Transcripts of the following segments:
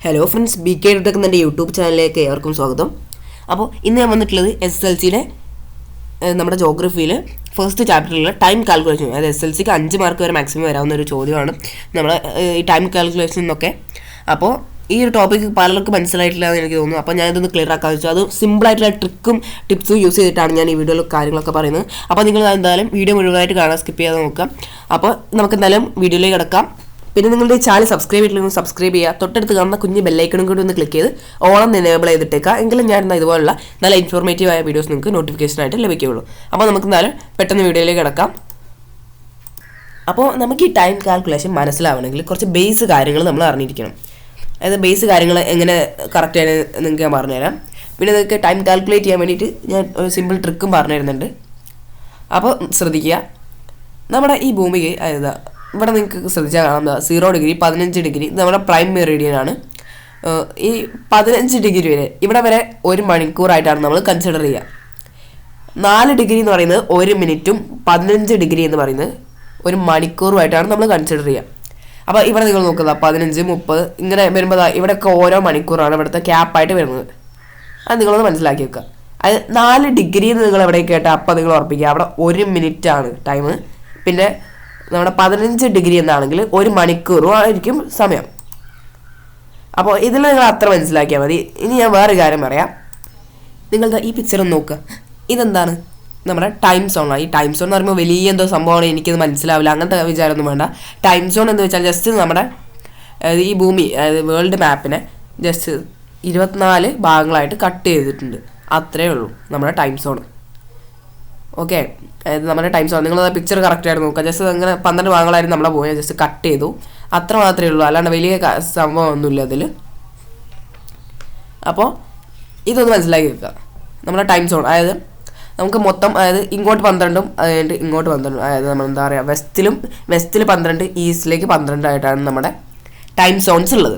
Hello friends, B K tech എന്ന YouTube ചാനലിലേക്ക് ഏവർക്കും സ്വാഗതം. അപ്പോൾ ഇന്ന് ഞാൻ വന്നിട്ടുള്ളത് SSLCയുടെ നമ്മുടെ ജോഗ്രഫിയിൽ ഫസ്റ്റ് ചാപ്റ്ററിലുള്ള ടൈം കാൽക്കുലേഷൻ. അതായത് SSLCക്ക് 5 മാർക്ക് വരെ മാക്സിമം വരാവുന്ന ഒരു ചോദ്യമാണ് നമ്മുടെ ഈ ടൈം കാൽക്കുലേഷൻ എന്നൊക്കെ. അപ്പോൾ ഈ ഒരു ടോപ്പിക്ക് പലർക്കും മനസ്സിലായിട്ടില്ല എന്ന് എനിക്ക് തോന്നുന്നു. അപ്പോൾ ഞാനിതൊന്ന് ക്ലിയർ ആക്കാമെന്ന് വെച്ചാൽ അത് സിമ്പിളായിട്ടുള്ള ട്രിക്കും ടിപ്സും യൂസ് ചെയ്തിട്ടാണ് ഞാൻ ഈ വീഡിയോയിൽ കാര്യങ്ങളൊക്കെ പറയുന്നത്. അപ്പോൾ നിങ്ങൾ എന്തായാലും വീഡിയോ മുഴുവനായിട്ട് കാണാൻ സ്കിപ്പ് ചെയ്യാതെ നോക്കാം. അപ്പോൾ നമുക്ക് എന്തായാലും വീഡിയോയിലേക്ക് കിടക്കാം. പിന്നെ നിങ്ങളുടെ ചാനൽ സബ്സ്ക്രൈബ് ചെയ്തില്ലെങ്കിൽ സബ്സ്ക്രൈബ് ചെയ്യുക. തൊട്ടടുത്ത് കാണുന്ന കുഞ്ഞ് ബെല്ലൈക്കണും കൂടി ഒന്ന് ക്ലിക്ക് ചെയ്ത് ഓളം എനേബിൾ ചെയ്തിട്ടേക്കുക. എങ്കിലും ഞാൻ ഇതുപോലുള്ള നല്ല ഇൻഫോർമേറ്റീവായ വീഡിയോസ് നിങ്ങൾക്ക് നോട്ടിഫിക്കേഷനായിട്ട് ലഭിക്കുകയുള്ളൂ. അപ്പോൾ നമുക്ക് എന്തായാലും പെട്ടെന്ന് വീഡിയോയിലേക്ക് കിടക്കാം. അപ്പോൾ നമുക്ക് ഈ ടൈം കാൽക്കുലേഷൻ മനസ്സിലാവണമെങ്കിൽ കുറച്ച് ബേസ് കാര്യങ്ങൾ നമ്മൾ അറിഞ്ഞിരിക്കണം. അതായത് ബേസ് കാര്യങ്ങൾ എങ്ങനെ കറക്റ്റാണ് നിങ്ങൾക്ക് ഞാൻ പറഞ്ഞുതരാം. പിന്നെ നിങ്ങൾക്ക് ടൈം കാൽക്കുലേറ്റ് ചെയ്യാൻ വേണ്ടിയിട്ട് ഞാൻ ഒരു സിമ്പിൾ ട്രിക്കും പറഞ്ഞു തരുന്നുണ്ട്. അപ്പോൾ ശ്രദ്ധിക്കുക. നമ്മുടെ ഈ ഭൂമിക്ക് അതായത് ഇവിടെ നിങ്ങൾക്ക് ശ്രദ്ധിച്ചാൽ കാണാം 0 ഡിഗ്രി 15 ഡിഗ്രി ഇത് നമ്മുടെ പ്രൈം മെറിഡിയനാണ്. ഈ 15 ഡിഗ്രി വരെ ഇവിടെ വരെ 1 മണിക്കൂറായിട്ടാണ് നമ്മൾ കൺസിഡർ ചെയ്യുക. 4 ഡിഗ്രി എന്ന് പറയുന്നത് 1 മിനിറ്റും 15 ഡിഗ്രി എന്ന് പറയുന്നത് 1 മണിക്കൂറുമായിട്ടാണ് നമ്മൾ കൺസിഡർ ചെയ്യുക. അപ്പോൾ ഇവിടെ നിങ്ങൾ നോക്കുക 15, 30 ഇങ്ങനെ വരുമ്പോൾ ഇവിടെയൊക്കെ ഓരോ മണിക്കൂറാണ് ഇവിടുത്തെ ക്യാപ്പായിട്ട് വരുന്നത്. അത് നിങ്ങളൊന്ന് മനസ്സിലാക്കി വെക്കുക. അത് 4 ഡിഗ്രി എന്ന് നിങ്ങൾ എവിടെ കേട്ടാൽ അപ്പോൾ നിങ്ങൾ ഉറപ്പിക്കുക അവിടെ 1 മിനിറ്റാണ് ടൈം. പിന്നെ നമ്മുടെ 15 ഡിഗ്രി എന്നാണെങ്കിൽ 1 മണിക്കൂറും ആയിരിക്കും സമയം. അപ്പോൾ ഇതിൽ നിങ്ങൾ അത്ര മനസ്സിലാക്കിയാൽ മതി. ഇനി ഞാൻ വേറെ കാര്യം പറയാം. നിങ്ങൾക്ക് ഈ പിക്ചർ ഒന്ന് നോക്കുക. ഇതെന്താണ്? നമ്മുടെ ടൈം സോണാണ്. ഈ ടൈം സോൺ എന്ന് പറയുമ്പോൾ വലിയ എന്തോ സംഭവമാണ്, എനിക്കത് മനസ്സിലാവില്ല, അങ്ങനത്തെ വിചാരമൊന്നും വേണ്ട. ടൈം സോൺ എന്ന് വെച്ചാൽ ജസ്റ്റ് നമ്മുടെ ഈ ഭൂമി അതായത് വേൾഡ് മാപ്പിനെ ജസ്റ്റ് 24 ഭാഗങ്ങളായിട്ട് കട്ട് ചെയ്തിട്ടുണ്ട്. അത്രയേ ഉള്ളൂ നമ്മുടെ ടൈം സോൺ. ഓക്കെ, അതായത് നമ്മുടെ ടൈം സോൺ നിങ്ങൾ പിക്ചർ കറക്റ്റായിട്ട് നോക്കുക. ജസ്റ്റ് അങ്ങനെ 12 ഭാഗങ്ങളായിരുന്നു നമ്മളെ പോയി ജസ്റ്റ് കട്ട് ചെയ്തു, അത്ര മാത്രമേ ഉള്ളൂ. അല്ലാണ്ട് വലിയ സംഭവം ഒന്നുമില്ല അതിൽ. അപ്പോൾ ഇതൊന്ന് മനസ്സിലാക്കി വെക്കുക. നമ്മുടെ ടൈം സോൺ അതായത് നമുക്ക് മൊത്തം അതായത് ഇങ്ങോട്ട് 12ഉം അതുകഴിഞ്ഞിട്ട് ഇങ്ങോട്ട് 12ഉം അതായത് നമ്മൾ എന്താ പറയുക വെസ്റ്റിൽ 12 ഈസ്റ്റിലേക്ക് 12 ആയിട്ടാണ് നമ്മുടെ ടൈം സോൺസ് ഉള്ളത്.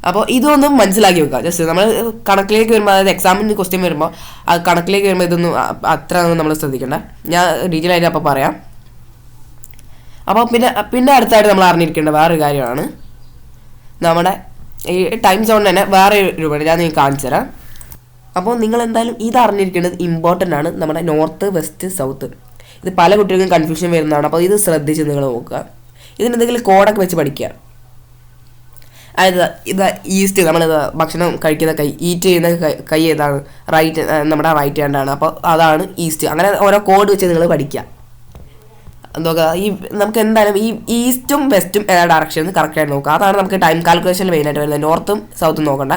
അപ്പോൾ ഇതൊന്നും മനസ്സിലാക്കി വെക്കുക. ജസ്റ്റ് നമ്മൾ കണക്കിലേക്ക് വരുമ്പോൾ അതായത് എക്സാമിന് ക്വസ്റ്റ്യൻ വരുമ്പോൾ അത് കണക്കിലേക്ക് വരുമ്പോൾ ഇതൊന്നും അത്ര നമ്മൾ ശ്രദ്ധിക്കേണ്ട. ഞാൻ ഡീറ്റെയിൽ ആയിട്ട് അപ്പോൾ പറയാം. അപ്പോൾ പിന്നെ അടുത്തായിട്ട് നമ്മൾ അറിഞ്ഞിരിക്കേണ്ട വേറൊരു കാര്യമാണ് നമ്മുടെ ഈ ടൈം സോൺ തന്നെ വേറെ രൂപമാണ് ഞാൻ നിങ്ങൾക്ക് കാണിച്ചു തരാം. അപ്പോൾ നിങ്ങൾ എന്തായാലും ഇത് അറിഞ്ഞിരിക്കേണ്ടത് ഇമ്പോർട്ടൻ്റ് ആണ്. നമ്മുടെ നോർത്ത്, വെസ്റ്റ്, സൗത്ത് ഇത് പല കുട്ടികൾക്കും കൺഫ്യൂഷൻ വരുന്നതാണ്. അപ്പോൾ ഇത് ശ്രദ്ധിച്ച് നിങ്ങൾ നോക്കുക. ഇതിനെന്തെങ്കിലും കോഡൊക്കെ വെച്ച് പഠിക്കുക. അതായത് ഇത് ഈസ്റ്റ്, നമ്മളിത് ഭക്ഷണം കഴിക്കുന്ന കൈ, ഈറ്റ് ചെയ്യുന്ന കൈ ഏതാണ്? റൈറ്റ്, നമ്മുടെ റൈറ്റ് ഹാൻഡാണ്. അപ്പോൾ അതാണ് ഈസ്റ്റ്. അങ്ങനെ ഓരോ കോഡ് വെച്ച് നിങ്ങൾ പഠിക്കുക. എന്തൊക്കെ ഈ നമുക്ക് എന്തായാലും ഈ ഈസ്റ്റും വെസ്റ്റും ഏതാ ഡയറക്ഷൻ കറക്റ്റായിട്ട് നോക്കുക. അതാണ് നമുക്ക് ടൈം കാൽക്കുലേഷനിൽ മെയിനായിട്ട് വരുന്നത്. നോർത്തും സൗത്തും നോക്കണ്ട.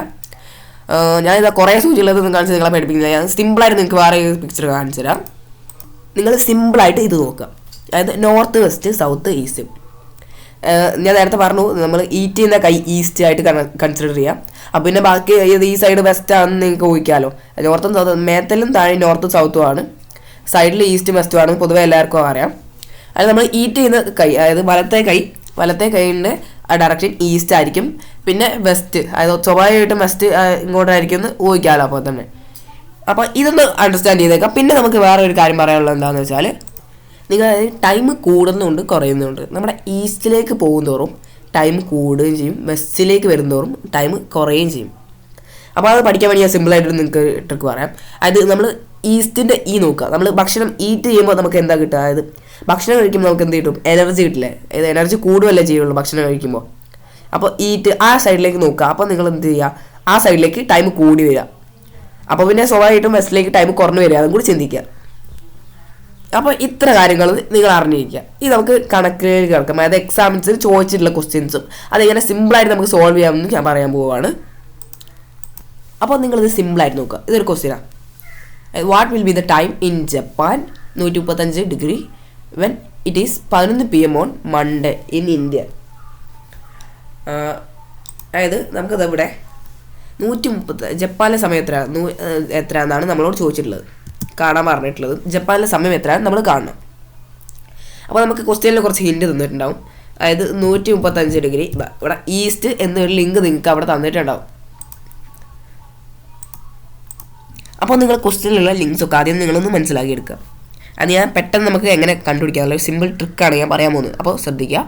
ഞാനിത് കുറേ സൂചിയുള്ളത് കാണിച്ച് നിങ്ങളെ പഠിപ്പിക്കുന്നത്. ഞാൻ സിമ്പിളായിട്ട് നിങ്ങൾക്ക് വേറെ പിക്ചർ കാണിച്ചു തരാം. നിങ്ങൾ സിമ്പിളായിട്ട് ഇത് നോക്കുക. അതായത് നോർത്ത്, വെസ്റ്റ്, സൗത്ത്, ഈസ്റ്റ്. ഞാൻ നേരത്തെ പറഞ്ഞു നമ്മൾ ഈറ്റ് ചെയ്യുന്ന കൈ ഈസ്റ്റ് ആയിട്ട് കൺസിഡർ ചെയ്യാം. അപ്പോൾ പിന്നെ ബാക്കി ഈ സൈഡ് വെസ്റ്റ് ആണെന്ന് നിങ്ങൾക്ക് ഊഹിക്കാമല്ലോ. നോർത്തും സൗത്തും മേത്തലും താഴെ നോർത്തും സൗത്തും ആണ്, സൈഡിൽ ഈസ്റ്റും വെസ്റ്റും ആണ് പൊതുവെ എല്ലാവർക്കും അറിയാം. അത് നമ്മൾ ഈറ്റ് ചെയ്യുന്ന കൈ അതായത് വലത്തെ കൈയിൻ്റെ ഡയറക്ഷൻ ഈസ്റ്റ് ആയിരിക്കും. പിന്നെ വെസ്റ്റ് അതായത് സ്വാഭാവികമായിട്ടും വെസ്റ്റ് ഇങ്ങോട്ടായിരിക്കും എന്ന് ഊഹിക്കാമല്ലോ അപ്പോൾ തന്നെ. അപ്പോൾ ഇതൊന്ന് അണ്ടർസ്റ്റാൻഡ് ചെയ്തേക്കാം. പിന്നെ നമുക്ക് വേറെ ഒരു കാര്യം പറയാനുള്ളത് എന്താണെന്ന് വെച്ചാൽ നിങ്ങൾ ടൈം കൂടുന്നുണ്ട് കുറയുന്നുണ്ട്. നമ്മുടെ ഈസ്റ്റിലേക്ക് പോകുന്തോറും ടൈം കൂടുകയും ചെയ്യും, വെസ്റ്റിലേക്ക് വരുന്തോറും ടൈം കുറയുകയും ചെയ്യും. അപ്പോൾ അത് പഠിക്കാൻ വേണ്ടി ഞാൻ സിമ്പിളായിട്ട് നിങ്ങൾക്ക് ട്രിക്ക് പറയാം. അതായത് നമ്മൾ ഈസ്റ്റിൻ്റെ നോക്കുക. നമ്മൾ ഭക്ഷണം ഈറ്റ് ചെയ്യുമ്പോൾ നമുക്ക് എന്താ കിട്ടുക? അതായത് ഭക്ഷണം കഴിക്കുമ്പോൾ നമുക്ക് എന്ത് കിട്ടും? എനർജി കിട്ടില്ലേ? അതായത് എനർജി കൂടുകയല്ലേ ചെയ്യുള്ളൂ ഭക്ഷണം കഴിക്കുമ്പോൾ. അപ്പോൾ ഈറ്റ് ആ സൈഡിലേക്ക് നോക്കുക. അപ്പോൾ നിങ്ങൾ എന്ത് ചെയ്യുക? ആ സൈഡിലേക്ക് ടൈം കൂടി വരിക. അപ്പോൾ പിന്നെ സ്വാഭാവികമായിട്ടും വെസ്റ്റിലേക്ക് ടൈം കുറഞ്ഞു വരിക. അതും കൂടി ചിന്തിക്കുക. അപ്പോൾ ഇത്ര കാര്യങ്ങൾ നിങ്ങൾ അറിഞ്ഞിരിക്കുക. ഇത് നമുക്ക് കണക്കിലേക്ക് കിടക്കാം. അതായത് എക്സാമിൻസിൽ ചോദിച്ചിട്ടുള്ള ക്വസ്റ്റ്യൻസും അതെങ്ങനെ സിമ്പിളായിട്ട് നമുക്ക് സോൾവ് ചെയ്യാമെന്ന് ഞാൻ പറയാൻ പോവുകയാണ്. അപ്പോൾ നിങ്ങളിത് സിമ്പിളായിട്ട് നോക്കുക. ഇതൊരു ക്വസ്റ്റ്യനാണ്. What will be the time in Japan 135 degree when it is 11 PM on Monday in India. അതായത് നമുക്കത് ഇവിടെ 130 ജപ്പാനിലെ സമയം എത്ര എന്നാണ് നമ്മളോട് ചോദിച്ചിട്ടുള്ളത്, കാണാൻ പറഞ്ഞിട്ടുള്ളത്. ജപ്പാനിലെ സമയം എത്രയാണ് നമ്മൾ കാണണം. അപ്പോൾ നമുക്ക് ക്വസ്റ്റ്യനിൽ കുറച്ച് ഹിൻറ്റ് തന്നിട്ടുണ്ടാവും. അതായത് 135 ഡിഗ്രി ഇവിടെ ഈസ്റ്റ് എന്നൊരു ലിങ്ക് നിങ്ങൾക്ക് അവിടെ തന്നിട്ടുണ്ടാവും. അപ്പോൾ നിങ്ങൾ ക്വസ്റ്റ്യനിലുള്ള ലിങ്ക്സൊക്കെ ആദ്യം നിങ്ങളൊന്ന് മനസ്സിലാക്കിയെടുക്കുക. അത് ഞാൻ പെട്ടെന്ന് നമുക്ക് എങ്ങനെ കണ്ടുപിടിക്കാം, സിമ്പിൾ ട്രിക്കാണ് ഞാൻ പറയാൻ പോകുന്നത്. അപ്പോൾ ശ്രദ്ധിക്കുക.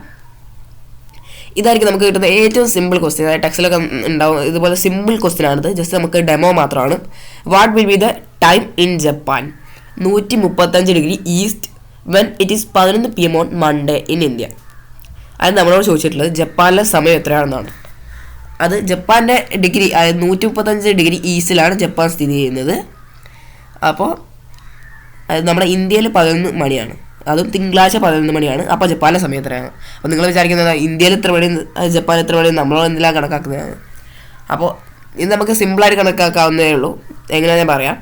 ഇതായിരിക്കും നമുക്ക് കിട്ടുന്ന ഏറ്റവും സിമ്പിൾ ക്വസ്റ്റ്യൻ. അതായത് ടെക്സ്റ്റിലൊക്കെ ഉണ്ടാവും ഇതുപോലെ സിമ്പിൾ ക്വസ്റ്റ്യൻ ആണിത്. ജസ്റ്റ് നമുക്ക് ഡെമോ മാത്രമാണ്. What will be the time in Japan? 135 degree east when it is 11 PM on Monday in India. അത് നമ്മളോട് ചോദിച്ചിട്ടുള്ളത് ജപ്പാനിലെ സമയം എത്രയാണെന്നാണ്. അത് ജപ്പാൻ്റെ ഡിഗ്രി, അതായത് 135 ഡിഗ്രി ഈസ്റ്റിലാണ് ജപ്പാൻ സ്ഥിതി ചെയ്യുന്നത്. അപ്പോൾ അത് നമ്മുടെ ഇന്ത്യയിൽ 11 മണിയാണ്, അതും തിങ്കളാഴ്ച 11 മണിയാണ്. അപ്പോൾ ജപ്പാനിലെ സമയം എത്രയാണ്? അപ്പോൾ നിങ്ങൾ വിചാരിക്കുന്നത് ഇന്ത്യയിൽ എത്ര മണി, ജപ്പാൻ എത്ര മണി, നമ്മളോ എന്തെല്ലാം കണക്കാക്കുന്നതാണ്. അപ്പോൾ ഇത് നമുക്ക് സിമ്പിളായിട്ട് കണക്കാക്കാവുന്നതേ ഉള്ളൂ. എങ്ങനെയാണെന്ന് ഞാൻ പറയാം.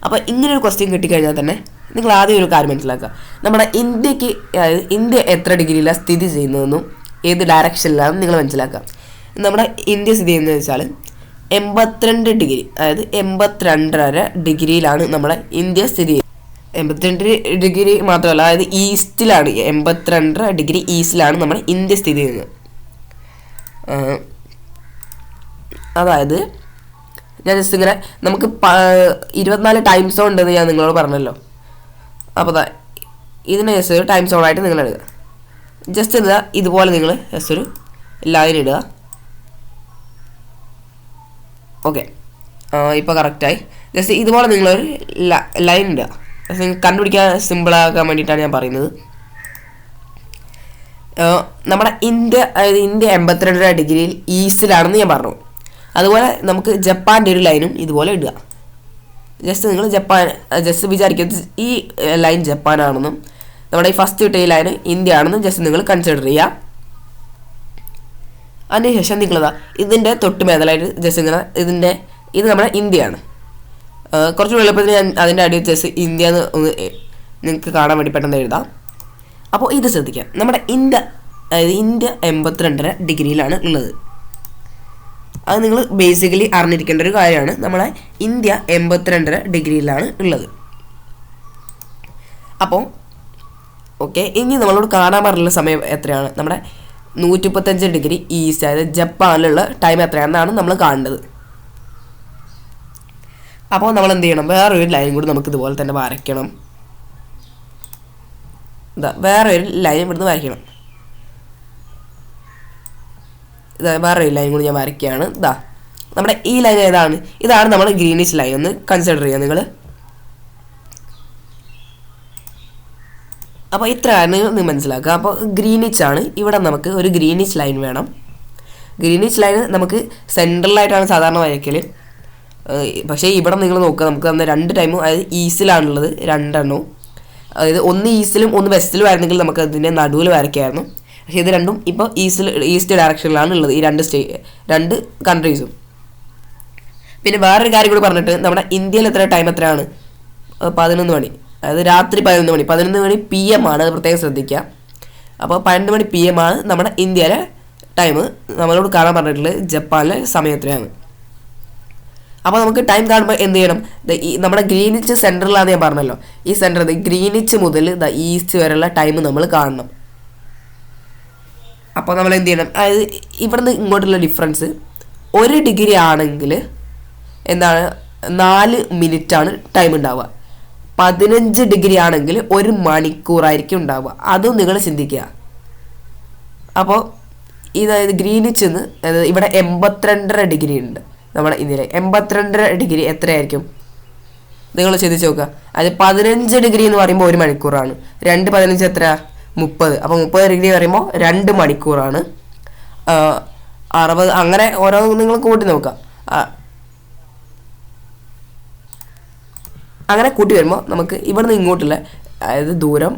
അപ്പോൾ ഇങ്ങനൊരു ക്വസ്റ്റ്യൻ കിട്ടിക്കഴിഞ്ഞാൽ തന്നെ നിങ്ങൾ ആദ്യം ഒരു കാര്യം മനസ്സിലാക്കുക. നമ്മുടെ ഇന്ത്യക്ക്, അതായത് ഇന്ത്യ എത്ര ഡിഗ്രിയിലാണ് സ്ഥിതി ചെയ്യുന്നതെന്നും ഏത് ഡയറക്ഷനിലാണെന്ന് നിങ്ങൾ മനസ്സിലാക്കുക. നമ്മുടെ ഇന്ത്യ സ്ഥിതി ചെയ്യുന്നത് വെച്ചാൽ 82 ഡിഗ്രി, അതായത് 82.5 ഡിഗ്രിയിലാണ് നമ്മുടെ ഇന്ത്യ സ്ഥിതി ചെയ്യുന്നത്. 82 ഡിഗ്രി മാത്രമല്ല, അതായത് ഈസ്റ്റിലാണ്, 82.5 ഡിഗ്രി ഈസ്റ്റിലാണ് നമ്മുടെ ഇന്ത്യ സ്ഥിതി ചെയ്യുന്നത്. അതായത് ഞാൻ ജസ്റ്റ് ഇങ്ങനെ നമുക്ക് 24 ടൈം സോൺ ഉണ്ടെന്ന് ഞാൻ നിങ്ങളോട് പറഞ്ഞല്ലോ. അപ്പോൾ ഇതിനെ ജസ്റ്റ് ഒരു ടൈം സോണായിട്ട് നിങ്ങൾ ഇടുക. ജസ്റ്റ് എന്താ ഇതുപോലെ നിങ്ങൾ ജസ്റ്റ് ഒരു ലൈൻ ഇടുക. ഓക്കെ, ഇപ്പോൾ കറക്റ്റായി. ജസ്റ്റ് ഇതുപോലെ നിങ്ങളൊരു ലൈൻ ഇടുക. നിങ്ങൾക്ക് കണ്ടുപിടിക്കാൻ സിമ്പിളാക്കാൻ വേണ്ടിയിട്ടാണ് ഞാൻ പറയുന്നത്. നമ്മുടെ ഇന്ത്യ, അതായത് ഇന്ത്യ 82 ഡിഗ്രിയിൽ ഈസ്റ്റിലാണെന്ന് ഞാൻ പറഞ്ഞു. അതുപോലെ നമുക്ക് ജപ്പാൻ്റെ ഒരു ലൈനും ഇതുപോലെ ഇടുക. ജസ്റ്റ് നിങ്ങൾ ജപ്പാൻ ജസ്റ്റ് വിചാരിക്കുന്നത് ഈ ലൈൻ ജപ്പാനാണെന്നും നമ്മുടെ ഈ ഫസ്റ്റ് കിട്ടിയ ലൈൻ ഇന്ത്യ ആണെന്നും ജസ്റ്റ് നിങ്ങൾ കൺസിഡർ ചെയ്യുക. അതിനുശേഷം നിങ്ങളതാ ഇതിൻ്റെ തൊട്ട് മേഖലയായിട്ട് ജസ്റ്റ് ഇങ്ങനെ ഇത് നമ്മുടെ ഇന്ത്യയാണ്. കുറച്ച് എളുപ്പത്തിന് ഞാൻ അതിൻ്റെ അടിയിൽ ജസ്റ്റ് ഇന്ത്യ എന്ന് ഒന്ന് നിങ്ങൾക്ക് കാണാൻ വേണ്ടി പെട്ടെന്ന് എഴുതാം. അപ്പോൾ ഇത് ശ്രദ്ധിക്കാം, നമ്മുടെ ഇന്ത്യ, അതായത് ഇന്ത്യ 82.5 ഡിഗ്രിയിലാണ് ഉള്ളത്. അത് നിങ്ങൾ ബേസിക്കലി അറിഞ്ഞിരിക്കേണ്ട ഒരു കാര്യമാണ്. നമ്മളെ ഇന്ത്യ 82.5 ഡിഗ്രിയിലാണ് ഉള്ളത്. അപ്പോൾ ഓക്കെ, ഇനി നമ്മളോട് കാണാൻ പറഞ്ഞുള്ള സമയം എത്രയാണ്? നമ്മുടെ 135 ഡിഗ്രി ഈസ്റ്റ്, അതായത് ജപ്പാനിലുള്ള ടൈം എത്രയാണെന്നാണ് നമ്മൾ കാണേണ്ടത്. അപ്പോൾ നമ്മൾ എന്ത് ചെയ്യണം? വേറൊരു ലൈൻ കൂടി നമുക്ക് ഇതുപോലെ തന്നെ വരയ്ക്കണം. വേറൊരു ലൈൻ ഇവിടുന്ന് വരയ്ക്കണം. വേറൊരു ലൈൻ കൂടി ഞാൻ വരയ്ക്കുകയാണ്. നമ്മുടെ ഈ ലൈൻ ഏതാണ്? ഇതാണ് നമ്മുടെ ഗ്രീനിഷ് ലൈൻ. ഒന്ന് കൺസിഡർ ചെയ്യുക നിങ്ങൾ. അപ്പോൾ ഇത്ര കാര്യങ്ങൾ നിങ്ങൾ മനസ്സിലാക്കുക. അപ്പോൾ ഗ്രീനിച്ച് ആണ്. ഇവിടെ നമുക്ക് ഒരു ഗ്രീനിഷ് ലൈൻ വേണം. ഗ്രീനിഷ് ലൈൻ നമുക്ക് സെൻട്രലായിട്ടാണ് സാധാരണ വരയ്ക്കൽ. പക്ഷേ ഇവിടെ നിങ്ങൾ നോക്കുക, നമുക്ക് തന്ന 2 ടൈമും, അതായത് ഈസ്റ്റിലാണുള്ളത് 2 എണ്ണവും. അതായത് ഒന്ന് ഈസ്റ്റിലും ഒന്ന് വെസ്റ്റിലും ആയിരുന്നെങ്കിൽ നമുക്ക് അതിൻ്റെ നടുവിൽ വരയ്ക്കായിരുന്നു. പക്ഷേ ഇത് രണ്ടും ഇപ്പോൾ ഈസ്റ്റ് ഡയറക്ഷനിലാണ് ഉള്ളത്, ഈ 2 കൺട്രീസും. പിന്നെ വേറൊരു കാര്യം കൂടി പറഞ്ഞിട്ട്, നമ്മുടെ ഇന്ത്യയിൽ ടൈം എത്രയാണ്? 11 മണി, അതായത് രാത്രി 11 മണി PM ആണ്. അത് പ്രത്യേകം ശ്രദ്ധിക്കുക. അപ്പോൾ 12 മണി PM ആണ് നമ്മുടെ ഇന്ത്യയിലെ ടൈം. നമ്മളോട് കാണാൻ പറഞ്ഞിട്ടുള്ളത് ജപ്പാനിലെ സമയം എത്രയാണ്. അപ്പോൾ നമുക്ക് ടൈം കാണുമ്പോൾ എന്ത് ചെയ്യണം? നമ്മുടെ ഗ്രീനിച്ച് സെൻറ്ററിലാണെന്ന് ഞാൻ പറഞ്ഞല്ലോ. ഈ സെൻറ്റർ ഗ്രീനിച്ച് മുതൽ ഈസ്റ്റ് വരെയുള്ള ടൈം നമ്മൾ കാണണം. അപ്പോൾ നമ്മൾ എന്ത് ചെയ്യണം? അതായത് ഇവിടുന്ന് ഇങ്ങോട്ടുള്ള ഡിഫറൻസ് 1 ഡിഗ്രി ആണെങ്കിൽ എന്താണ് 4 മിനിറ്റാണ് ടൈം ഉണ്ടാവുക. 15 ഡിഗ്രി ആണെങ്കിൽ 1 മണിക്കൂറായിരിക്കും ഉണ്ടാവുക. അതും നിങ്ങൾ ചിന്തിക്കുക. അപ്പോൾ ഇതായത് ഗ്രീനിച്ച് നിന്ന്, അതായത് ഇവിടെ 82.5 ഡിഗ്രി ഉണ്ട് നമ്മുടെ ഇന്ത്യയിൽ. 82.5 ഡിഗ്രി എത്രയായിരിക്കും നിങ്ങൾ ചിന്തിച്ച് നോക്കുക. അത് 15 ഡിഗ്രി എന്ന് പറയുമ്പോൾ 1 മണിക്കൂറാണ്. 2 15 എത്ര? 30. അപ്പോൾ 30 ഡിഗ്രി പറയുമ്പോൾ 2 മണിക്കൂറാണ്. 60, അങ്ങനെ ഓരോ നിങ്ങൾ കൂട്ടി നോക്കുക. അങ്ങനെ കൂട്ടി വരുമ്പോൾ നമുക്ക് ഇവിടെ നിന്ന് ഇങ്ങോട്ടുള്ള, അതായത് ദൂരം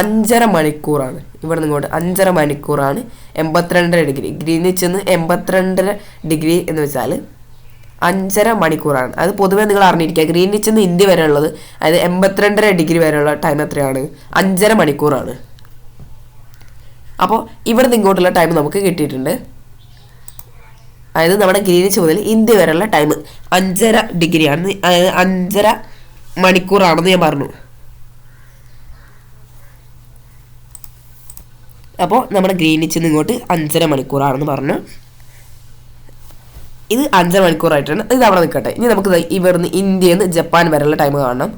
5.5 മണിക്കൂറാണ്. ഇവിടെ നിന്ന് ഇങ്ങോട്ട് 5.5 മണിക്കൂറാണ് 82.5 ഡിഗ്രി. ഗ്രീനിച്ച് നിന്ന് 82.5 ഡിഗ്രി എന്ന് വെച്ചാൽ 5.5 മണിക്കൂറാണ്. അത് പൊതുവേ നിങ്ങൾ അറിഞ്ഞിരിക്കുക. ഗ്രീനിച്ച് നിന്ന് ഇന്ത്യ വരെ ഉള്ളത്, അതായത് 82.5 ഡിഗ്രി വരെയുള്ള ടൈം എത്രയാണ്? 5.5 മണിക്കൂറാണ്. അപ്പോൾ ഇവിടെ നിന്ന് ഇങ്ങോട്ടുള്ള ടൈം നമുക്ക് കിട്ടിയിട്ടുണ്ട്. അതായത് നമ്മുടെ ഗ്രീനിച്ച് മുതൽ ഇന്ത്യ വരെയുള്ള ടൈം 5.5 ഡിഗ്രിയാണ്, അതായത് 5.5 മണിക്കൂറാണെന്ന് ഞാൻ പറഞ്ഞു. അപ്പോൾ നമ്മുടെ ഗ്രീനിച്ച് നിന്ന് ഇങ്ങോട്ട് 5.5 മണിക്കൂറാണെന്ന് പറഞ്ഞു. ഇത് 5.5 മണിക്കൂറായിട്ടാണ്. ഇത് അവിടെ നിൽക്കട്ടെ. ഇനി നമുക്ക് ഇവിടുന്ന് ഇന്ത്യയിൽ നിന്ന് ജപ്പാൻ വരെയുള്ള ടൈം കാണണം.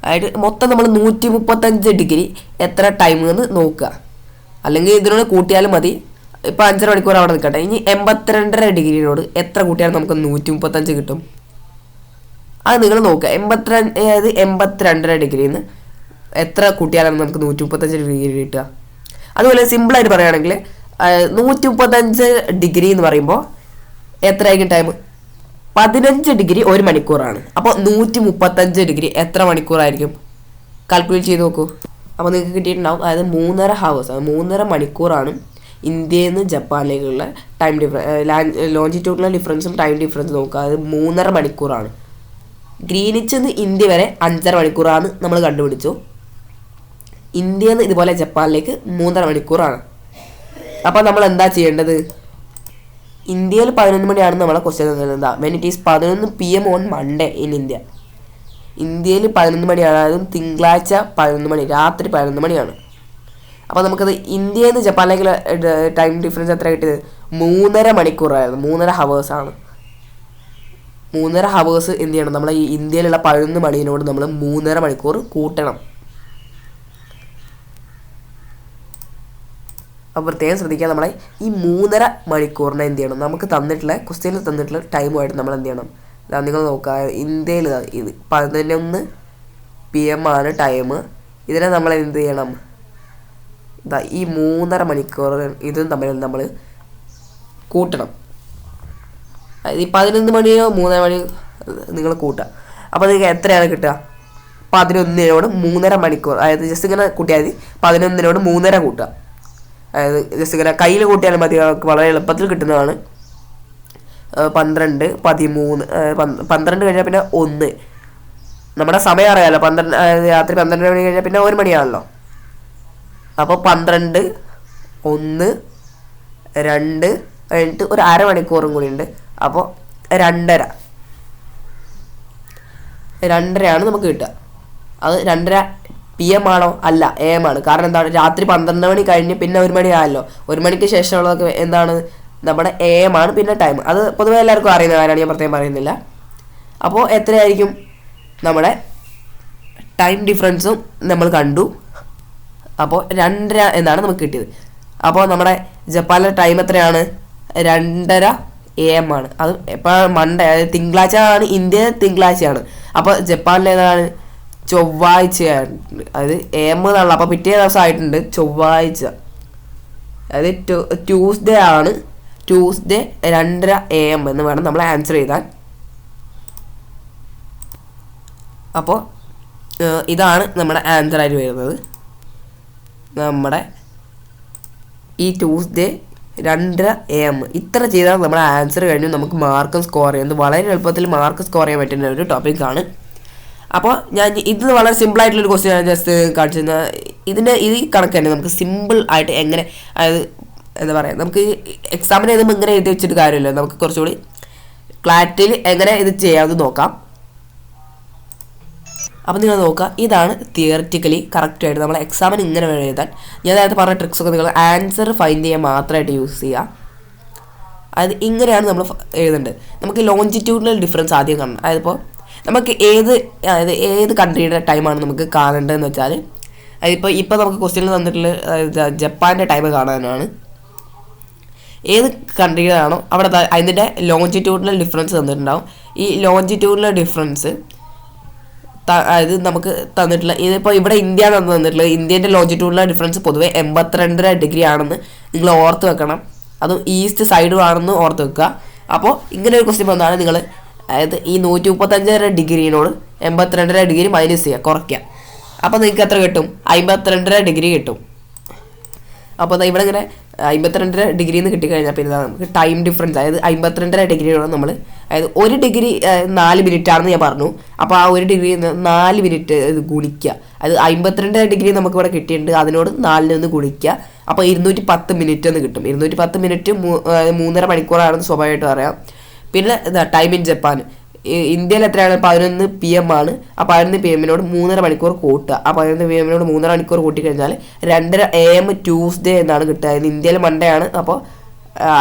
അതായത് മൊത്തം നമ്മൾ 135 ഡിഗ്രി എത്ര ടൈം എന്ന് നോക്കുക. അല്ലെങ്കിൽ ഇതിനോട് കൂട്ടിയാലും മതി. ഇപ്പോൾ 5.5 മണിക്കൂർ അവിടെ നിൽക്കട്ടെ. ഇനി 82.5 ഡിഗ്രിയോട് എത്ര കൂട്ടിയാലും നമുക്ക് 135 കിട്ടും. അത് നിങ്ങൾ നോക്കുക. 82.5 ഡിഗ്രിയിൽ നിന്ന് എത്ര കൂട്ടിയാലാണ് നമുക്ക് 135 ഡിഗ്രി കിട്ടുക. അതുപോലെ സിമ്പിളായിട്ട് പറയുകയാണെങ്കിൽ 135 ഡിഗ്രി എന്ന് പറയുമ്പോൾ എത്രയായിരിക്കും ടൈം? 15 ഡിഗ്രി 1 മണിക്കൂറാണ്. അപ്പോൾ 135 ഡിഗ്രി എത്ര മണിക്കൂറായിരിക്കും? കാൽക്കുലേറ്റ് ചെയ്ത് നോക്കൂ. അപ്പോൾ നിങ്ങൾക്ക് കിട്ടിയിട്ടുണ്ടാവും. അതായത് 3.5 ഹവേഴ്സ്, 3.5 മണിക്കൂറാണ് ഇന്ത്യയിൽ നിന്ന് ജപ്പാനിലേക്കുള്ള ടൈം ലോഞ്ചിറ്റ്യൂഡിലെ ഡിഫറൻസും ടൈം ഡിഫറൻസും നോക്കുക. അത് 3.5 മണിക്കൂറാണ്. ഗ്രീനിച്ചിൽ നിന്ന് ഇന്ത്യ വരെ 5.5 മണിക്കൂറാണ് നമ്മൾ കണ്ടുപിടിച്ചു. ഇന്ത്യയിൽ നിന്ന് ഇതുപോലെ ജപ്പാനിലേക്ക് 3.5 മണിക്കൂറാണ്. അപ്പോൾ നമ്മൾ എന്താ ചെയ്യേണ്ടത്? ഇന്ത്യയിൽ 11 മണിയാണ് നമ്മളെ ക്വസ്റ്റ്യൻ എന്താ when it is 11 PM on Monday in India. ഇന്ത്യയിൽ 11 മണിയാണ്, അതും തിങ്കളാഴ്ച 11 മണി, രാത്രി 11 മണിയാണ്. അപ്പോൾ നമുക്കത് ഇന്ത്യയിൽ നിന്ന് ജപ്പാനിലേക്കുള്ള ടൈം ഡിഫറൻസ് എത്ര കിട്ടിയത്? 3.5 മണിക്കൂറായിരുന്നു. 3.5 ഹവേഴ്സാണ്. 3.5 ഹവേഴ്സ് എന്ത് ചെയ്യണം? നമ്മൾ ഈ ഇന്ത്യയിലുള്ള 11 മണിയോട് നമ്മൾ 3.5 മണിക്കൂർ കൂട്ടണം. അപ്പോൾ പ്രത്യേകം ശ്രദ്ധിക്കുക. നമ്മളെ ഈ 3.5 മണിക്കൂറിനെ എന്ത് ചെയ്യണം? നമുക്ക് തന്നിട്ടുള്ള ക്വസ്റ്റ്യനിൽ തന്നിട്ടുള്ള ടൈമുമായിട്ട് നമ്മൾ എന്ത് ചെയ്യണം? നിങ്ങൾ നോക്കുക. ഇന്ത്യയിൽ ഇത് 11 PM ആണ് ടൈം. ഇതിനെ നമ്മൾ എന്ത് ചെയ്യണം? ഈ 3.5 മണിക്കൂർ ഇതും തമ്മിൽ നമ്മൾ കൂട്ടണം. ഈ 11 മണിയോ 3.5 മണിയോ നിങ്ങൾ കൂട്ടുക. അപ്പോൾ നിങ്ങൾക്ക് എത്രയാണ് കിട്ടുക? 11നോട് 3.5 മണിക്കൂർ. അതായത് ജസ്റ്റ് ഇങ്ങനെ കൂട്ടിയാൽ മതി. 11നോട് 3.5 കൂട്ടുക. അതായത് ജസ്റ്റ് ഇങ്ങനെ കയ്യിൽ കൂട്ടിയാലും മതി. വളരെ എളുപ്പത്തിൽ കിട്ടുന്നതാണ്. 12, 13, 12 കഴിഞ്ഞാൽ പിന്നെ 1. നമ്മുടെ സമയം അറിയാമല്ലോ. 12 രാത്രി 12 മണി കഴിഞ്ഞാൽ പിന്നെ 1 മണിയാണല്ലോ. അപ്പോൾ 12, 1, 2 കഴിഞ്ഞിട്ട് ഒരു അരമണിക്കൂറും കൂടി ഉണ്ട്. അപ്പോൾ 2.5 നമുക്ക് കിട്ടുക. അത് 2.5 PM ആണോ? അല്ല, AM ആണ്. കാരണം എന്താണ്? രാത്രി 12 മണി കഴിഞ്ഞ് പിന്നെ 1 മണി ആയല്ലോ. 1 മണിക്ക് ശേഷമുള്ളതൊക്കെ എന്താണ്? നമ്മുടെ AM ആണ് പിന്നെ ടൈം. അത് പൊതുവെ എല്ലാവർക്കും അറിയുന്ന കാര്യമാണ്, ഞാൻ പ്രത്യേകം പറയുന്നില്ല. അപ്പോൾ എത്രയായിരിക്കും നമ്മുടെ ടൈം ഡിഫറൻസും നമ്മൾ കണ്ടു. അപ്പോൾ 2.5 എന്നാണ് നമുക്ക് കിട്ടിയത്. അപ്പോൾ നമ്മുടെ ജപ്പാനിലെ ടൈം എത്രയാണ്? 2.5 AM ആണ്. അത് എപ്പോൾ മൺഡേ, അതായത് തിങ്കളാഴ്ച ആണ്. ഇന്ത്യ തിങ്കളാഴ്ചയാണ്. അപ്പോൾ ജപ്പാനിൽ ഏതാണ്? ചൊവ്വാഴ്ചയാണ്. അതായത് AM എന്നുള്ള. അപ്പോൾ പിറ്റേ ദിവസം ആയിട്ടുണ്ട് ചൊവ്വാഴ്ച. അതായത് ട്യൂസ്ഡേ ആണ്. ട്യൂസ്ഡേ 2.5 AM എന്ന് വേണം നമ്മൾ ആൻസർ ചെയ്താൽ. അപ്പോൾ ഇതാണ് നമ്മുടെ ആൻസറായിട്ട് വരുന്നത്. നമ്മുടെ ഈ ട്യൂസ്ഡേ 2.5 AM ഇത്ര ചെയ്താൽ നമ്മുടെ ആൻസർ കഴിഞ്ഞു. നമുക്ക് മാർക്കും സ്കോർ ചെയ്യുന്നത് വളരെ എളുപ്പത്തിൽ മാർക്ക് സ്കോർ ചെയ്യാൻ പറ്റുന്ന ഒരു ടോപ്പിക്കാണ്. അപ്പോൾ ഞാൻ ഇത് വളരെ സിമ്പിളായിട്ടുള്ളൊരു ക്വസ്റ്റ്യൻ ജസ്റ്റ് കാണിച്ചു തന്നാൽ ഇതിൻ്റെ ഈ കണക്ക് തന്നെ നമുക്ക് സിമ്പിൾ ആയിട്ട് എങ്ങനെ, അതായത് എന്താ പറയുക, നമുക്ക് എക്സാമിന് എഴുതുമ്പോൾ ഇങ്ങനെ എഴുതി വെച്ചിട്ട് കാര്യമില്ല. നമുക്ക് കുറച്ചുകൂടി ക്ലാരിറ്റിയിൽ എങ്ങനെ ഇത് ചെയ്യാമെന്ന് നോക്കാം. അപ്പോൾ നിങ്ങൾ നോക്കുക. ഇതാണ് തിയററ്റിക്കലി കറക്റ്റായിട്ട് നമ്മൾ എക്സാമിന് ഇങ്ങനെ വേണം എഴുതാൻ. ഞാൻ നേരത്തെ പറഞ്ഞ ട്രിക്സൊക്കെ നിങ്ങൾ ആൻസർ ഫൈൻഡ് ചെയ്യാൻ മാത്രമായിട്ട് യൂസ് ചെയ്യുക. അതായത് ഇങ്ങനെയാണ് നമ്മൾ എഴുതേണ്ടത്. നമുക്ക് ലോഞ്ചിറ്റ്യൂഡിനൽ ഡിഫറൻസ് ആദ്യം കാണണം. അതായത് നമുക്ക് ഏത് കൺട്രിയുടെ ടൈമാണ് നമുക്ക് കാണേണ്ടതെന്ന് വെച്ചാൽ, ഇപ്പോൾ നമുക്ക് ക്വസ്റ്റ്യനിൽ തന്നിട്ടുള്ള ജപ്പാൻ്റെ ടൈം കാണാനാണ്. ഏത് കൺട്രിയിലാണോ അവിടെ അതിൻ്റെ ലോഞ്ചിറ്റ്യൂഡിനൽ ഡിഫറൻസ് തന്നിട്ടുണ്ടാവും. ഈ ലോഞ്ചിറ്റ്യൂഡിനൽ ഡിഫറൻസ് അതായത് നമുക്ക് തന്നിട്ടുള്ള ഇതിപ്പോൾ ഇവിടെ ഇന്ത്യ എന്ന് തന്നിട്ടുള്ളത്. ഇന്ത്യൻ്റെ ലോഞ്ചിറ്റ്യൂഡിനൽ ഡിഫറൻസ് പൊതുവെ 82.5 ഡിഗ്രി ആണെന്ന് നിങ്ങൾ ഓർത്ത് വെക്കണം. അതും ഈസ്റ്റ് സൈഡും ആണെന്ന് ഓർത്ത് വെക്കുക. അപ്പോൾ ഇങ്ങനെ ഒരു ക്വസ്റ്റ്യൻ വന്നാണ് നിങ്ങൾ, അതായത് ഈ 135 ഡിഗ്രിയോട് 82.5 ഡിഗ്രി മൈനസ് ചെയ്യുക, കുറയ്ക്കുക. അപ്പോൾ നിങ്ങൾക്ക് എത്ര കിട്ടും? 52.5 ഡിഗ്രി കിട്ടും. അപ്പോൾ ഇവിടെ ഇങ്ങനെ 52 ഡിഗ്രി എന്ന് കിട്ടിക്കഴിഞ്ഞാൽ പിന്നെ നമുക്ക് ടൈം ഡിഫറൻസ്, അതായത് 52.5 ഡിഗ്രിയോട് നമ്മൾ, അതായത് 1 ഡിഗ്രി 4 മിനിറ്റ് ആണെന്ന് ഞാൻ പറഞ്ഞു. അപ്പോൾ ആ 1 ഡിഗ്രി 4 മിനിറ്റ് ഇത് ഗുണിക്കുക. അത് 52 ഡിഗ്രി നമുക്ക് ഇവിടെ കിട്ടിയിട്ടുണ്ട്, അതിനോട് 4 നിന്ന് ഗുണിക്കുക. അപ്പോൾ 210 മിനിറ്റ് എന്ന് കിട്ടും. 210 മിനിറ്റ് 3.5 മണിക്കൂറാണെന്ന് സ്വാഭാവികമായിട്ടും അറിയാം. പിന്നെ ടൈം ഇൻ ജപ്പാൻ, ഇന്ത്യയിൽ എത്രയാണ്? 11 PM ആണ്. ആ 11 PMനോട് 3.5 മണിക്കൂർ കൂട്ടുക. ആ 11 PMനോട് 3.5 മണിക്കൂർ കൂട്ടിക്കഴിഞ്ഞാൽ 2.5 AM ട്യൂസ്ഡേ എന്നാണ് കിട്ടുക. അതായത് ഇന്ത്യയിൽ മൺഡേ ആണ്. അപ്പോൾ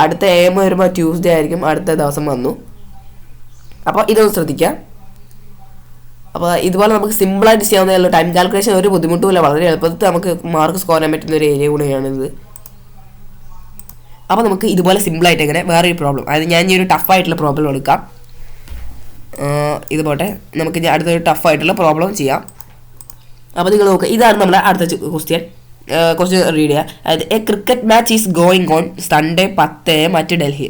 അടുത്ത AM വരുമ്പോൾ ട്യൂസ്ഡേ ആയിരിക്കും അടുത്ത ദിവസം വന്നു. അപ്പോൾ ഇതൊന്ന് ശ്രദ്ധിക്കുക. അപ്പോൾ ഇതുപോലെ നമുക്ക് സിമ്പിളായിട്ട് ചെയ്യാവുന്നതല്ലോ. ടൈം കാൽക്കുലേഷൻ ഒരു ബുദ്ധിമുട്ടുമില്ല, വളരെ എളുപ്പത്തിൽ നമുക്ക് മാർക്ക് സ്കോർ ചെയ്യാൻ പറ്റുന്ന ഒരു ഏരിയ കൂടെയാണിത്. അപ്പോൾ നമുക്ക് ഇതുപോലെ സിമ്പിളായിട്ട് എങ്ങനെ വേറൊരു പ്രോബ്ലം, അതായത് ഞാൻ ഈ ഒരു ടഫായിട്ടുള്ള പ്രോബ്ലം എടുക്കാം. ഇത് പോട്ടെ, നമുക്ക് ഞാൻ അടുത്തൊരു ടഫായിട്ടുള്ള പ്രോബ്ലം ചെയ്യാം. അപ്പോൾ നിങ്ങൾ നോക്കുക, ഇതാണ് നമ്മുടെ അടുത്ത ക്വസ്റ്റ്യൻ. കുറച്ച് റീഡ് ചെയ്യുക. അതായത് A cricket match is going on Sunday 10 AM at Delhi.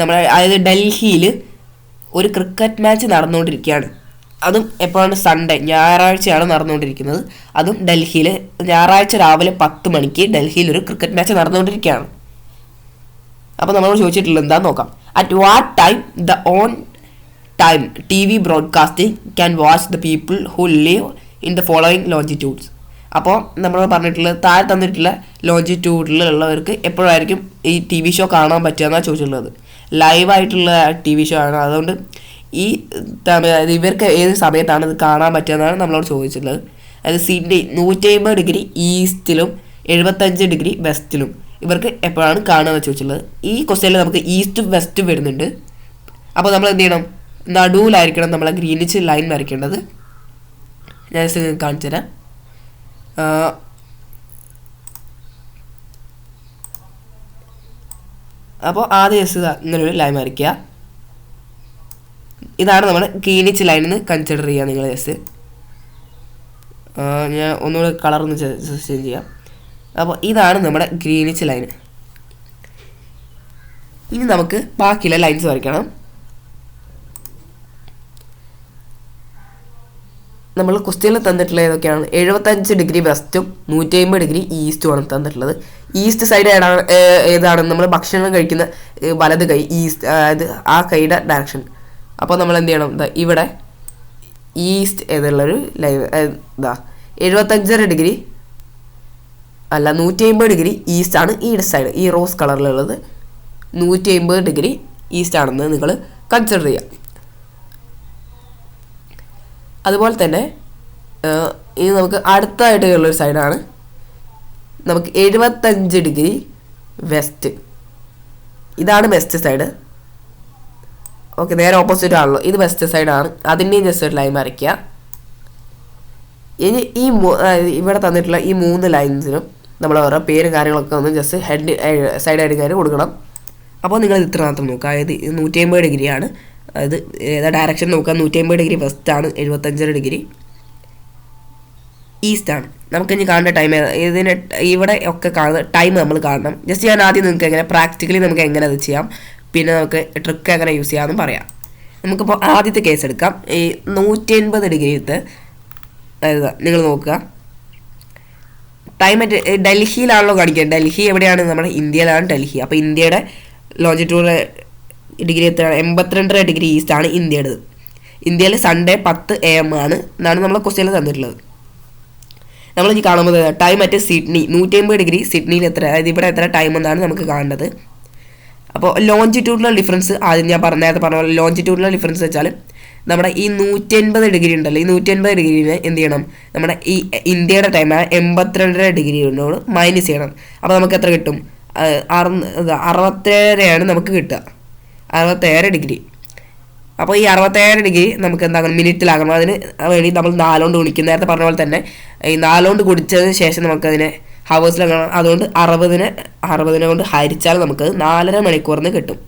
അതായത് ഡൽഹിയിൽ ഒരു ക്രിക്കറ്റ് മാച്ച് നടന്നുകൊണ്ടിരിക്കുകയാണ്. അതും എപ്പോഴാണ്? സൺഡേ, ഞായറാഴ്ചയാണ് നടന്നുകൊണ്ടിരിക്കുന്നത്. അതും ഡൽഹിയിൽ ഞായറാഴ്ച രാവിലെ 10 മണിക്ക് ഡൽഹിയിൽ ഒരു ക്രിക്കറ്റ് മാച്ച് നടന്നുകൊണ്ടിരിക്കുകയാണ്. അപ്പോൾ നമ്മൾ ചോദിച്ചിട്ടുള്ളത് എന്താണെന്ന് നോക്കാം. At what time the on time TV broadcasting can watch the people who live in the following longitudes. അപ്പോൾ നമ്മൾ പറഞ്ഞിട്ടുള്ളത് താഴെ തന്നിട്ടുള്ള ലോഞ്ചിറ്റ്യൂഡിലുള്ളവർക്ക് എപ്പോഴായിരിക്കും ഈ TV ഷോ കാണാൻ പറ്റുക എന്നാണ് ചോദിച്ചിട്ടുള്ളത്. ലൈവായിട്ടുള്ള TV ഷോ ആണ്. അതുകൊണ്ട് ഇവർക്ക് ഏത് സമയത്താണ് ഇത് കാണാൻ പറ്റുക എന്നാണ് നമ്മളോട് ചോദിച്ചിട്ടുള്ളത്. അതായത് സിഡ്നി 150 ഡിഗ്രി ഈസ്റ്റിലും 75 ഡിഗ്രി വെസ്റ്റിലും ഇവർക്ക് എപ്പോഴാണ് കാണുക ചോദിച്ചിട്ടുള്ളത്. ഈ ക്വസ്റ്റ്യനിൽ നമുക്ക് ഈസ്റ്റും വെസ്റ്റും വരുന്നുണ്ട്. അപ്പോൾ നമ്മൾ എന്ത് ചെയ്യണം? നടുവിലായിരിക്കണം നമ്മളെ ഗ്രീനിച്ച് ലൈൻ വരയ്ക്കേണ്ടത്. ഞാൻ നിങ്ങൾക്ക് കാണിച്ചു തരാം. അപ്പോൾ ആദ്യം ഇങ്ങനെ ഒരു ലൈൻ വരയ്ക്കുക. ഇതാണ് നമ്മൾ ഗ്രീനിച്ച് ലൈനിൽ നിന്ന് കൺസിഡർ ചെയ്യുക. നിങ്ങൾ ഞാൻ ഒന്നുകൂടെ കളറൊന്ന് ചേഞ്ച് ചെയ്യാം. അപ്പോൾ ഇതാണ് നമ്മുടെ ഗ്രീനിച്ച് ലൈൻ. ഇനി നമുക്ക് ബാക്കിയുള്ള ലൈൻസ് വരയ്ക്കണം. നമ്മൾ ക്വസ്റ്റ്യനിൽ തന്നിട്ടുള്ള ഏതൊക്കെയാണ്? 75 ഡിഗ്രി വെസ്റ്റും 150 ഡിഗ്രി ഈസ്റ്റുമാണ് തന്നിട്ടുള്ളത്. ഈസ്റ്റ് സൈഡ് ഏതാണ്? നമ്മൾ ഭക്ഷണം കഴിക്കുന്ന വലത് കൈ ഈസ്റ്റ്, അതായത് ആ കൈയുടെ ഡയറക്ഷൻ. അപ്പോൾ നമ്മൾ എന്ത് ചെയ്യണം? ഇവിടെ ഈസ്റ്റ് ഏതുള്ളൊരു ലൈൻ 75 ഡിഗ്രി അല്ല 150 ഡിഗ്രി ഈസ്റ്റ് ആണ് ഈ സൈഡ്, ഈ റോസ് കളറിലുള്ളത് 150 ഡിഗ്രി ഈസ്റ്റ് ആണെന്ന് നിങ്ങൾ കൺസിഡർ ചെയ്യുക. അതുപോലെ തന്നെ ഇനി നമുക്ക് അടുത്തായിട്ടുള്ളൊരു സൈഡാണ് നമുക്ക് 75 ഡിഗ്രി വെസ്റ്റ്. ഇതാണ് വെസ്റ്റ് സൈഡ്. ഓക്കെ, നേരെ ഓപ്പോസിറ്റ് ആണല്ലോ. ഇത് വെസ്റ്റ് സൈഡാണ്. അതിൻ്റെയും ജസ്റ്റ് ഒരു ലൈൻ വരയ്ക്കുക. ഇനി ഇവിടെ തന്നിട്ടുള്ള ഈ 3 ലൈൻസിനും നമ്മൾ ഓരോ പേരും കാര്യങ്ങളൊക്കെ ഒന്ന് ജസ്റ്റ് സൈഡ് ഹെഡിങ് കൊടുക്കണം. അപ്പോൾ നിങ്ങൾ ഇത്ര മാത്രം നോക്കുക. അതായത് 150 ഡിഗ്രിയാണ്. അതായത് ഏതാ ഡയറക്ഷൻ നോക്കുക. 150 ഡിഗ്രി വെസ്റ്റാണ്, 75 ഡിഗ്രി ഈസ്റ്റാണ്. നമുക്കിനി കാണേണ്ട ടൈം ഇതിന് ഇവിടെ ഒക്കെ കാണുന്ന ടൈം നമ്മൾ കാണണം. ജസ്റ്റ് ഞാൻ ആദ്യം നിങ്ങൾക്ക് എങ്ങനെ പ്രാക്ടിക്കലി നമുക്ക് എങ്ങനെ അത് ചെയ്യാം, പിന്നെ നമുക്ക് ട്രിക്ക് എങ്ങനെ യൂസ് ചെയ്യാമെന്നും പറയാം. നമുക്കിപ്പോൾ ആദ്യത്തെ കേസ് എടുക്കാം. ഈ 180 ഡിഗ്രിത്തെ അതായത് നിങ്ങൾ നോക്കുക, ടൈം ഡൽഹിയിലാണല്ലോ കാണിക്കുക. ഡൽഹി എവിടെയാണ്? നമ്മുടെ ഇന്ത്യയിലാണ് ഡൽഹി. അപ്പോൾ ഇന്ത്യയുടെ ലോഞ്ചിറ്റ്യൂഡ് ഡിഗ്രി എത്രയാണ്? 82 ഡിഗ്രി ഈസ്റ്റ് ആണ് ഇന്ത്യയുടേത്. ഇന്ത്യയിൽ സൺഡേ 10 AM ആണ് എന്നാണ് നമ്മളെ ക്വസ്റ്റ്യനിൽ തന്നിട്ടുള്ളത്. നമ്മളിനി കാണുമ്പോൾ ടൈം അറ്റ് സിഡ്നി 150 ഡിഗ്രി സിഡ്നിയിൽ എത്ര, അതായത് ഇവിടെ എത്ര ടൈം എന്നാണ് നമുക്ക് കാണേണ്ടത്. അപ്പോൾ ലോഞ്ചിറ്റ്യൂഡിലുള്ള ഡിഫറൻസ് ആദ്യം ഞാൻ നേരത്തെ പറഞ്ഞ പോലെ ലോഞ്ചിറ്റ്യൂഡിലുള്ള ഡിഫറൻസ് വെച്ചാൽ നമ്മുടെ ഈ 180 ഡിഗ്രി ഉണ്ടല്ലോ, ഈ 180 ഡിഗ്രീനെ എന്ത് ചെയ്യണം? നമ്മുടെ ഈ ഇന്ത്യയുടെ ടൈമായ 82 ഡിഗ്രിയോട് മൈനസ് ചെയ്യണം. അപ്പോൾ നമുക്ക് എത്ര കിട്ടും? 67 നമുക്ക് കിട്ടുക. 67 ഡിഗ്രി. അപ്പോൾ ഈ 67 ഡിഗ്രി നമുക്ക് എന്താകണം? മിനിറ്റിലാകണം. അതിന് വേണ്ടി നമ്മൾ 4 കൊണ്ട് ഗുണിക്കും. നേരത്തെ പറഞ്ഞ പോലെ തന്നെ ഈ 4 കൊണ്ട് ഗുണിച്ചതിന് ശേഷം നമുക്കതിനെ ഹവേഴ്സിലാകണം. അതുകൊണ്ട് 60 കൊണ്ട് ഹരിച്ചാൽ നമുക്കത് 4.5 മണിക്കൂറിന് കിട്ടും.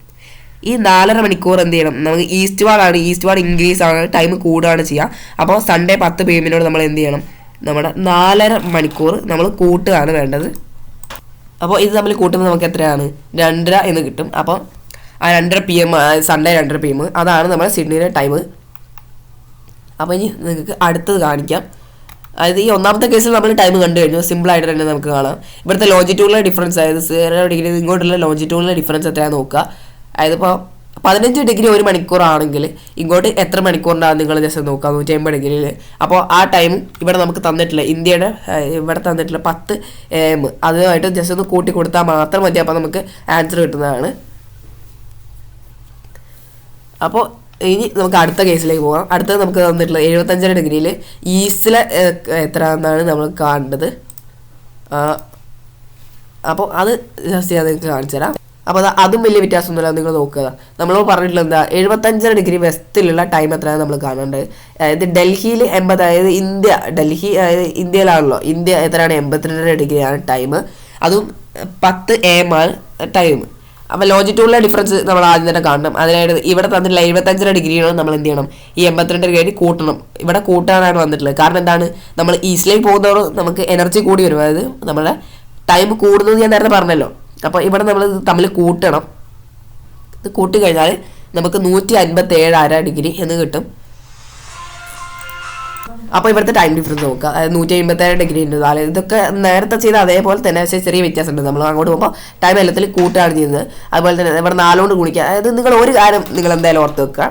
ഈ 4.5 മണിക്കൂർ എന്ത് ചെയ്യണം? നമുക്ക് ഈസ്റ്റ് വാർഡ് ഇൻക്രീസ് ആണ്, ടൈം കൂടുകയാണ് ചെയ്യുക. അപ്പോൾ സൺഡേ 10 PM നമ്മൾ എന്ത് ചെയ്യണം? നമ്മുടെ 4.5 മണിക്കൂർ നമ്മൾ കൂട്ടുകയാണ് വേണ്ടത്. അപ്പോൾ ഇത് നമ്മൾ കൂട്ടുമ്പോൾ നമുക്ക് എത്രയാണ്? 2.5 എന്ന് കിട്ടും. അപ്പോൾ ആ 2.5 PM സൺഡേ 2.5 PM അതാണ് നമ്മുടെ സിഡ്നിയുടെ ടൈം. അപ്പോൾ ഇനി നിങ്ങൾക്ക് അടുത്തത് കാണിക്കാം. അതായത് ഈ ഒന്നാമത്തെ കേസിൽ നമ്മൾ ടൈം കണ്ടു കഴിഞ്ഞു. സിമ്പിളായിട്ട് തന്നെ നമുക്ക് കാണാം. ഇവിടുത്തെ ലോഞ്ചിറ്റ്യൂഡിലെ ഡിഫറൻസ്, അതായത് 0 ഡിഗ്രി ഇങ്ങോട്ടുള്ള ലോഞ്ചിറ്റ്യൂഡിലെ ഡിഫറൻസ് എത്രയാണെന്ന് നോക്കുക. അതായത് ഇപ്പോൾ 15 ഡിഗ്രി 1 മണിക്കൂർ ആണെങ്കിൽ ഇങ്ങോട്ട് എത്ര മണിക്കൂറിനാണ് നിങ്ങൾ ജസ്റ്റ് നോക്കുക? 150 ഡിഗ്രിയിൽ. അപ്പോൾ ആ ടൈം ഇവിടെ നമുക്ക് തന്നിട്ടില്ല. ഇന്ത്യയുടെ ഇവിടെ തന്നിട്ടില്ല 10 AM. അതുമായിട്ട് ജസ്റ്റ് ഒന്ന് കൂട്ടി കൊടുത്താൽ മാത്രം മതി. അപ്പോൾ നമുക്ക് ആൻസർ കിട്ടുന്നതാണ്. അപ്പോൾ ഇനി നമുക്ക് അടുത്ത കേസിലേക്ക് പോകാം. അടുത്തത് നമുക്ക് തന്നിട്ടുള്ളത് 75 ഡിഗ്രിയിൽ ഈസ്റ്റിലെ എത്ര എന്നാണ് നമ്മൾ കാണേണ്ടത്. അപ്പോൾ അത് ജസ്റ്റ് ഞാൻ നിങ്ങൾക്ക് കാണിച്ചു തരാം. അപ്പോൾ അതും വലിയ വ്യത്യാസമൊന്നുമില്ല. നിങ്ങൾ നോക്കുക, നമ്മൾ പറഞ്ഞിട്ടുള്ള എന്താ 75 ഡിഗ്രി വെസ്റ്റിലുള്ള ടൈം എത്രയാണ് നമ്മൾ കാണേണ്ടത്. അതായത് ഡൽഹിയിൽ 80, അതായത് ഡൽഹി അതായത് ഇന്ത്യയിലാണല്ലോ. ഇന്ത്യ എത്രയാണ്? 82 ഡിഗ്രിയാണ് ടൈം. അതും 10 AM ആണ് ടൈം. അപ്പോൾ ലോജിറ്റ്യൂഡിലെ ഡിഫറൻസ് നമ്മൾ ആദ്യം തന്നെ കാണണം. അതിനായിട്ട് ഇവിടെ തന്നിട്ടുള്ള 75 ഡിഗ്രിയാണ് നമ്മൾ എന്ത് ചെയ്യണം, ഈ 82 ഡിഗ്രി കൂട്ടണം. ഇവിടെ കൂട്ടാനാണ് വന്നിട്ടുള്ളത്. കാരണം എന്താണ്, നമ്മൾ ഈസ്റ്റിലേക്ക് പോകുന്നതോറും നമുക്ക് എനർജി കൂടി വരും. അതായത് നമ്മുടെ ടൈം കൂടുന്നത് ഞാൻ നേരത്തെ പറഞ്ഞല്ലോ. അപ്പോൾ ഇവിടെ നമ്മൾ തമ്മിൽ കൂട്ടണം. ഇത് കൂട്ടി കഴിഞ്ഞാൽ നമുക്ക് 157 ഡിഗ്രി എന്ന് കിട്ടും. അപ്പോൾ ഇവിടുത്തെ ടൈം ഡിഫറൻസ് നോക്കുക. അതായത് 157 ഡിഗ്രി ഉണ്ട്. അതായത് ഇതൊക്കെ നേരത്തെ ചെയ്ത അതേപോലെ തന്നെ, പക്ഷേ ചെറിയ വ്യത്യാസമുണ്ട്. നമ്മൾ അങ്ങോട്ട് പോകുമ്പോൾ ടൈം എല്ലാത്തിൽ കൂട്ടുകയാണ് ചെയ്യുന്നത്. അതുപോലെ തന്നെ ഇവിടെ 4 കൊണ്ട് ഗുണിക്കുക. അതായത് നിങ്ങൾ ഒരു കാര്യം നിങ്ങൾ എന്തായാലും ഓർത്ത് വെക്കുക,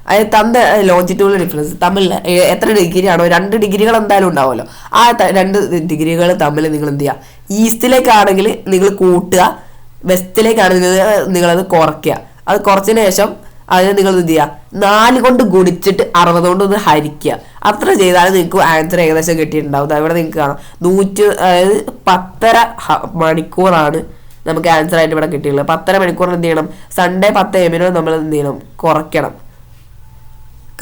അതായത് തന്ന ലോഞ്ചിറ്റ്യൂഡിലെ ഡിഫറൻസ് തമ്മിൽ എത്ര ഡിഗ്രിയാണോ, 2 ഡിഗ്രികൾ എന്തായാലും ഉണ്ടാവുമല്ലോ. ആ 2 ഡിഗ്രികൾ തമ്മിൽ നിങ്ങൾ എന്ത് ചെയ്യുക, ഈസ്റ്റിലേക്കാണെങ്കിൽ നിങ്ങൾ കൂട്ടുക, വെസ്റ്റിലേക്കാണെങ്കിൽ നിങ്ങളത് കുറയ്ക്കുക. അത് കുറച്ചതിന് ശേഷം അതിന് നിങ്ങൾ എന്ത് ചെയ്യുക, 4 കൊണ്ട് ഗുണിച്ചിട്ട് 60 കൊണ്ട് ഒന്ന് ഹരിക്കുക. അത്ര ചെയ്താൽ നിങ്ങൾക്ക് ആൻസർ ഏകദേശം കിട്ടിയിട്ടുണ്ടാവും. ഇവിടെ നിങ്ങൾക്ക് കാണാം 100, അതായത് 10.5 മണിക്കൂറാണ് നമുക്ക് ആൻസർ ആയിട്ട് ഇവിടെ കിട്ടിയിട്ടുള്ളത്. 10.5 മണിക്കൂറിന് എന്ത് ചെയ്യണം, സൺഡേ 10 AM നമ്മൾ എന്ത് ചെയ്യണം, കുറയ്ക്കണം.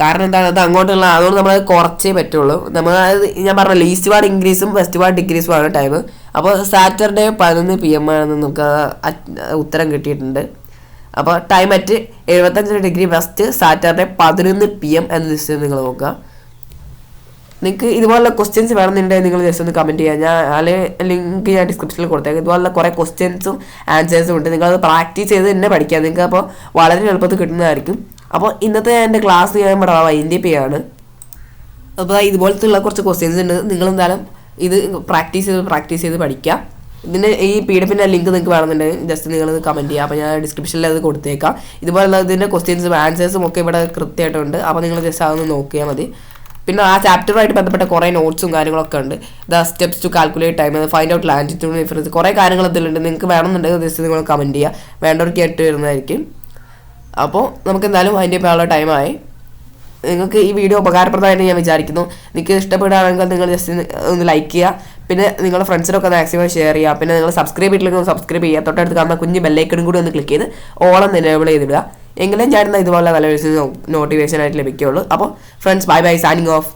കാരണം എന്താണ്, അത് അങ്ങോട്ടുള്ള, അതുകൊണ്ട് നമ്മൾ കുറച്ചേ പറ്റുള്ളൂ. നമ്മൾ ഞാൻ പറഞ്ഞല്ലോ, ഈസ്റ്റ് വാർഡ് ഇൻക്രീസും വെസ്റ്റ് വാർഡ് ഡിക്രീസും ആണ് ടൈം. അപ്പോൾ സാറ്റർഡേ 11 PM ആണെന്ന് നമുക്ക് ഉത്തരം കിട്ടിയിട്ടുണ്ട്. അപ്പോൾ time at 75 degree west, Saturday 11 PM എന്ന ദിവസം നിങ്ങൾ നോക്കുക. നിങ്ങൾക്ക് ഇതുപോലുള്ള ക്വസ്റ്റ്യൻസ് വേണമെന്നുണ്ടെങ്കിൽ നിങ്ങൾ ജസ്റ്റ് ഒന്ന് കമൻറ്റ് ചെയ്യുക. ലിങ്ക് ഞാൻ ഡിസ്ക്രിപ്ഷനിൽ കൊടുത്തേക്കാം. ഇതുപോലുള്ള കുറേ ക്വസ്റ്റ്യൻസും ആൻസേഴ്സും ഉണ്ട്. നിങ്ങളത് പ്രാക്ടീസ് ചെയ്ത് തന്നെ പഠിക്കുക. നിങ്ങൾക്ക് അപ്പോൾ വളരെ എളുപ്പത്തിൽ കിട്ടുന്നതായിരിക്കും. അപ്പോൾ ഇന്നത്തെ എൻ്റെ ക്ലാസ് ഞാൻ ഇവിടെ വൈൻഡപ്പ് ചെയ്യാണ്. അപ്പോൾ ഇതുപോലത്തെ ഉള്ള കുറച്ച് ക്വസ്റ്റ്യൻസ് ഉണ്ട്. നിങ്ങളെന്തായാലും ഇത് പ്രാക്ടീസ് ചെയ്ത് പഠിക്കുക. ഇതിൻ്റെ ഈ PDF ലിങ്ക് നിങ്ങൾക്ക് വേണമെന്നുണ്ടെങ്കിൽ ജസ്റ്റ് നിങ്ങളത് കമൻറ്റ് ചെയ്യുക. അപ്പോൾ ഞാൻ ഡിസ്ക്രിപ്ഷനിൽ അത് കൊടുത്തേക്കാം. ഇതുപോലുള്ള ഇതിൻ്റെ ക്വസ്റ്റ്യൻസും ആൻസേഴ്സും ഒക്കെ ഇവിടെ കൃത്യമായിട്ടുണ്ട്. അപ്പോൾ നിങ്ങൾ ജസ്റ്റ് അതൊന്ന് നോക്കിയാൽ മതി. പിന്നെ ആ ചാപ്റ്ററുമായിട്ട് ബന്ധപ്പെട്ട കുറേ നോട്ട്സും കാര്യങ്ങളൊക്കെ ഉണ്ട്. The steps to calculate time, find out longitude difference, കുറേ കാര്യങ്ങൾ ഇതിലുണ്ട്. നിങ്ങൾക്ക് വേണമെന്നുണ്ടെങ്കിൽ ജസ്റ്റ് നിങ്ങൾ കമൻറ്റ് ചെയ്യുക. വേണ്ടവർക്ക് കേട്ട് വരുന്നതായിരിക്കും. അപ്പോൾ നമുക്ക് എന്തായാലും അതിൻ്റെ ഇപ്പോൾ ടൈമായി. നിങ്ങൾക്ക് ഈ വീഡിയോ ഉപകാരപ്രദമായിട്ട് ഞാൻ വിചാരിക്കുന്നു. നിങ്ങൾക്ക് ഇഷ്ടപ്പെടുകയാണെങ്കിൽ നിങ്ങൾ ജസ്റ്റ് ഒന്ന് ലൈക്ക് ചെയ്യുക. പിന്നെ നിങ്ങളുടെ ഫ്രണ്ട്സിനൊക്കെ മാക്സിമം ഷെയർ ചെയ്യുക. പിന്നെ നിങ്ങൾ സബ്സ്ക്രൈബ് ചെയ്തില്ലെങ്കിൽ സബ്സ്ക്രൈബ് ചെയ്യുക. തൊട്ടടുത്ത് കാണുന്ന കുഞ്ഞ് ബെല്ലൈക്കണും കൂടി ഒന്ന് ക്ലിക്ക് ചെയ്ത് ഓളം എനേബിൾ ചെയ്തിടുക. എങ്കിലും ഞാൻ ഇതുപോലെ നല്ല നോട്ടിഫിക്കേഷൻ ആയിട്ട് ലഭിക്കുകയുള്ളൂ. അപ്പോൾ friends, bye bye, signing off.